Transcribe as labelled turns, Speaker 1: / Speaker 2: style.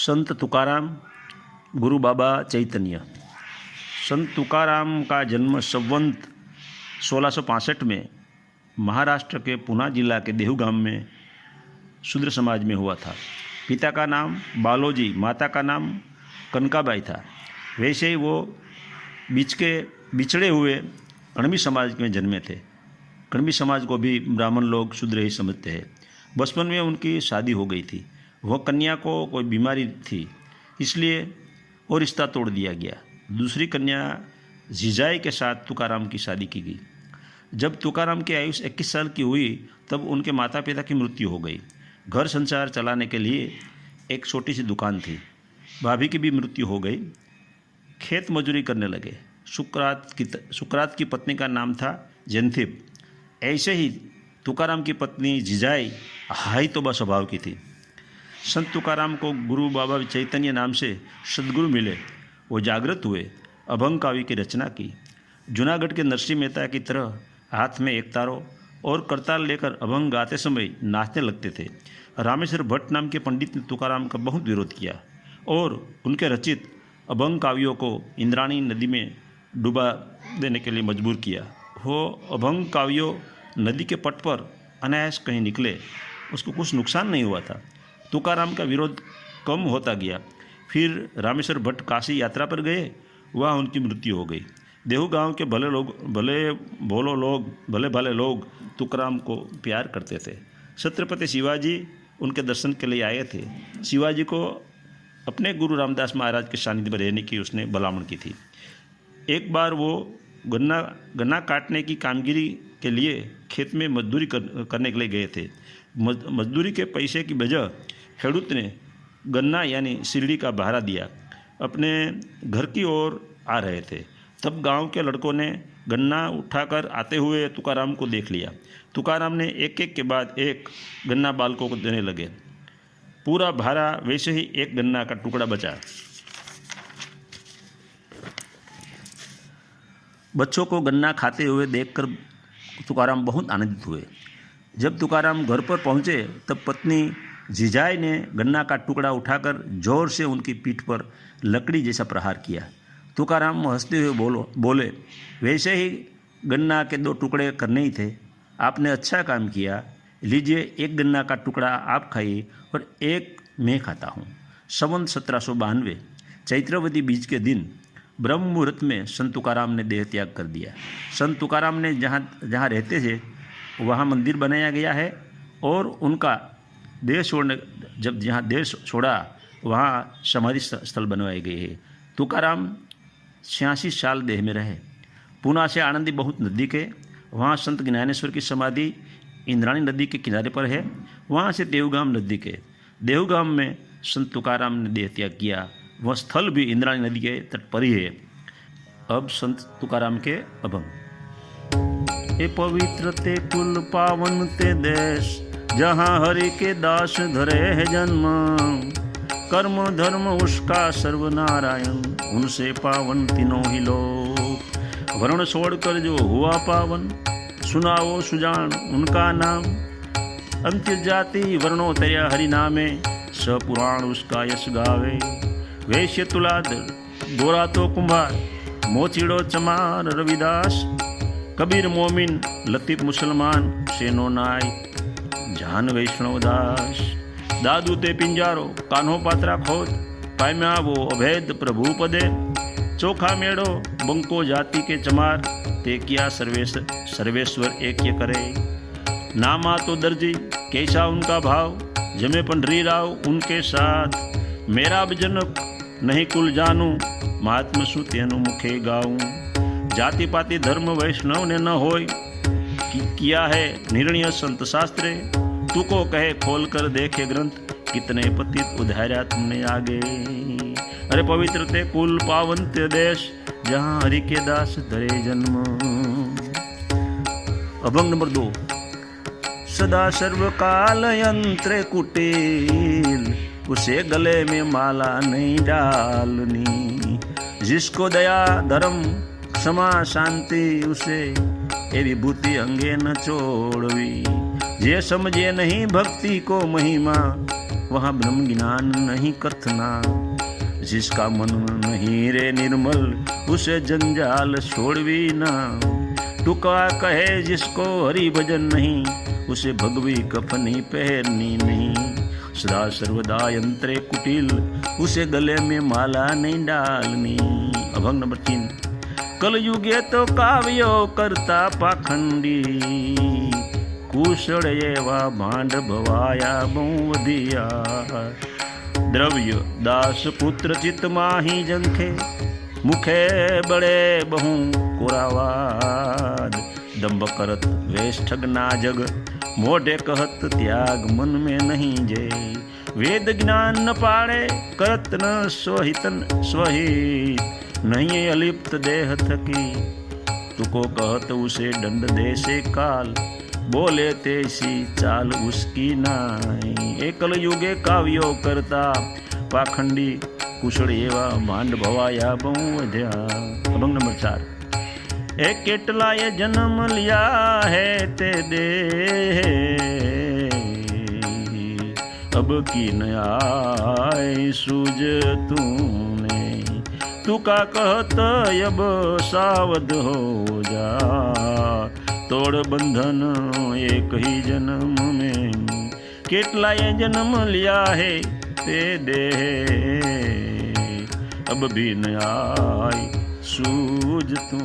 Speaker 1: संत तुकाराम गुरु बाबा चैतन्य। संत तुकाराम का जन्म संवत 1665 में महाराष्ट्र के पुणे जिला के देहू गांव में शूद्र समाज में हुआ था। पिता का नाम बालोजी, माता का नाम कनकाबाई था। वैसे ही वो बिछड़े हुए कणबी समाज में जन्मे थे। कणबी समाज को भी ब्राह्मण लोग शूद्र ही समझते हैं। बचपन में उनकी शादी हो गई थी। वह कन्या को कोई बीमारी थी, इसलिए वो रिश्ता तोड़ दिया गया। दूसरी कन्या जीजाई के साथ तुकाराम की शादी की गई। जब तुकाराम की आयु 21 साल की हुई तब उनके माता पिता की मृत्यु हो गई। घर संसार चलाने के लिए एक छोटी सी दुकान थी। भाभी की भी मृत्यु हो गई। खेत मजदूरी करने लगे। सुकरात की पत्नी का नाम था जेंथिब। ऐसे ही तुकाराम की पत्नी जिजाई हाई तोबा स्वभाव की थी। संत तुकाराम को गुरु बाबा चैतन्य नाम से सदगुरु मिले। वो जागृत हुए, अभंग काव्य की रचना की। जूनागढ़ के नरसिंह मेहता की तरह हाथ में एक तारो और करताल लेकर अभंग गाते समय नाचने लगते थे। रामेश्वर भट्ट नाम के पंडित ने तुकाराम का बहुत विरोध किया और उनके रचित अभंग काव्यों को इंद्राणी नदी में डुबा देने के लिए मजबूर किया। वो अभंग काव्यों नदी के पट पर अनायास कहीं निकले, उसको कुछ नुकसान नहीं हुआ था। तुकाराम का विरोध कम होता गया। फिर रामेश्वर भट्ट काशी यात्रा पर गए, वहाँ उनकी मृत्यु हो गई। देहू गांव के भले भाले लोग तुकाराम को प्यार करते थे। छत्रपति शिवाजी उनके दर्शन के लिए आए थे। शिवाजी को अपने गुरु रामदास महाराज के सानिध्य में रहने की उसने भलामण की थी। एक बार वो गन्ना काटने की कामगिरी के लिए खेत में मजदूरी करने के लिए गए थे। मजदूरी के पैसे की वजह खेडूत ने गन्ना यानी सिरड़ी का बहारा दिया। अपने घर की ओर आ रहे थे, तब गांव के लड़कों ने गन्ना उठाकर आते हुए तुकाराम को देख लिया। तुकाराम ने एक एक के बाद एक गन्ना बालकों को देने लगे। पूरा भारा वैसे ही एक गन्ना का टुकड़ा बचा। बच्चों को गन्ना खाते हुए देखकर तुकाराम बहुत आनंदित हुए। जब तुकाराम घर पर पहुँचे तब पत्नी जिजाई ने गन्ना का टुकड़ा उठाकर जोर से उनकी पीठ पर लकड़ी जैसा प्रहार किया। तुकाराम हंसते हुए बोले, वैसे ही गन्ना के 2 टुकड़े करने ही थे। आपने अच्छा काम किया। लीजिए, एक गन्ना का टुकड़ा आप खाइए और एक मैं खाता हूँ। संवत 1792 चैत्रवती बीज के दिन ब्रह्म मुहूर्त में संत तुकाराम ने देह त्याग कर दिया। संत तुकाराम ने जहाँ रहते थे वहाँ मंदिर बनाया गया है और उनका जहाँ देह छोड़ा वहाँ समाधि स्थल बनवाए गए हैं। तुकाराम 86 साल देह में रहे। पुणे से आनंदी बहुत नज़दीक है। वहाँ संत ज्ञानेश्वर की समाधि इंद्राणी नदी के किनारे पर है। वहाँ से देहूगांव नज़दीक है। देहूगांव में संत तुकाराम ने देह त्याग किया। वह स्थल भी इंद्राणी नदी के तट पर ही है। अब संत तुकाराम के अभंग। ए पवित्र ते कुल पावन ते देश, जहाँ हरि के दास धरे है जन्म। कर्म धर्म उसका सर्वनारायण, उनसे पावन तीनों ही लोग। वर्ण छोड़कर जो हुआ पावन, सुनाओ सुजान उनका नाम। अंत्य जाति वर्णों तया हरि नामे, स पुराण उसका यश गावे। वैश्य तुलाधर गोरा तो कुम्हार, मोचीड़ो चमार रविदास। कबीर मोमिन लतीफ मुसलमान, सेनो नायक जान वैष्णव दास। दादू ते पिंजारो कान्हो पात्रा खोद, पाम्या वो अभेद प्रभु पदे। चोखा मेड़ो बंको जाति के चमार, ते किया सर्वेश्वर एक ये करे। नामा तो दर्जी कैसा उनका भाव, जमे पंडरी राव उनके साथ। मेरा जनक नहीं कुल जानू, महात्म सु तेनु मुखे गाऊं। जाति पाति धर्म वैष्णव ने न होय, किया है निर्णय संत शास्त्रे। तू को कहे खोल कर देखे ग्रंथ, कितने पतित उधार्या तुमने आगे। अरे पवित्र ते कुल पावन ते देश, जहाँ हरि के दास धरे जन्म। अभंग नंबर 2। सदा सर्वकाल यंत्र कुटिल, उसे गले में माला नहीं डालनी। जिसको दया धर्म क्षमा शांति, उसे ये विभूति अंगे न छोड़वी। जे समझे नहीं भक्ति को महिमा, वहाँ ब्रह्म ज्ञान नहीं कथना। जिसका मन नहीं रे निर्मल, उसे जंजाल छोड़वी ना। टुका कहे जिसको हरि भजन नहीं, उसे भगवी कफनी पहननी नहीं। सदा सर्वदा यंत्रे कुटिल, उसे गले में माला नहीं डालनी। अभंग नंबर 3। कल युगे तो काव्यो करता पाखंडी, कुशल एवा भांड भवाया बहुवधिया। द्रव्य दास पुत्र चित माही जंखे, मुखे बड़े बहु कुरावाद। दंभ करत वेश ठगना जग, मोढ़े कहत त्याग मन में नहीं जे। वेद ज्ञान न पाड़े, करत न स्वहित, नहीं अलिप्त देह थकी। तुको कहत उसे दंड दे से काल, बोले तेसी चाल उसकी नाई। एकल युगे काव्यो करता पाखंडी, कुशल एवा भांड भवाया बहुवध्या। अभंग नंबर 4। एक केटलाए जन्म लिया है ते दे, अब की नया सूझ तूने। तू का कहत अब सावध हो जा, तोड़ बंधन एक ही जन्म में। केटलाए जन्म लिया है ते दे, अब भी नया सूझ तू।